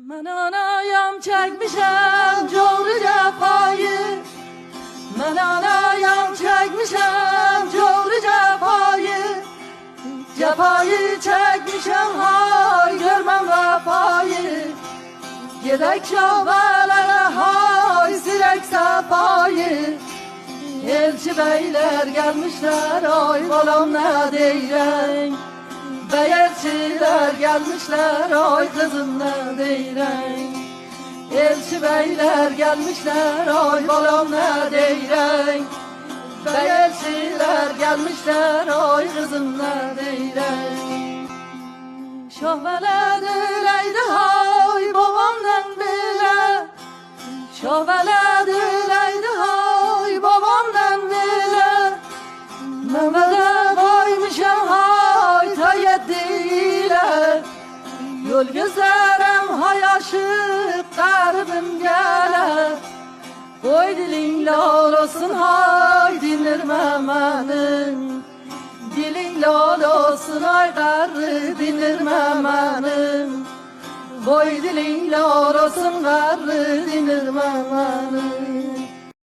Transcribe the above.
Ben anayam çekmişem çoğru cefayı, ben anayam çekmişem çoğru cefayı, cefayı çekmişem hay görmem vefayı. Gedek şahvelere hay silek sefayı, elçi beyler gelmişler ay balam ne deyren. Beyelçiler gelmişler ay kızım ne deyren. Elçi beyler gelmişler ay balam ne deyren. Beyelçiler gelmişler ay kızım ne deyren. Şahveledilerdi hay babamdan bile, şahveledilerdi hay babamdan bile. Mehmet'e koymuşam hay tayyediyle, yol gözlerim hay aşık garibim gele. Koy dilin lal olsun hay dinirme menin, dilin lal olsun ay garri dinirme menin. Koy dilin lal olsun garri dinirme menin.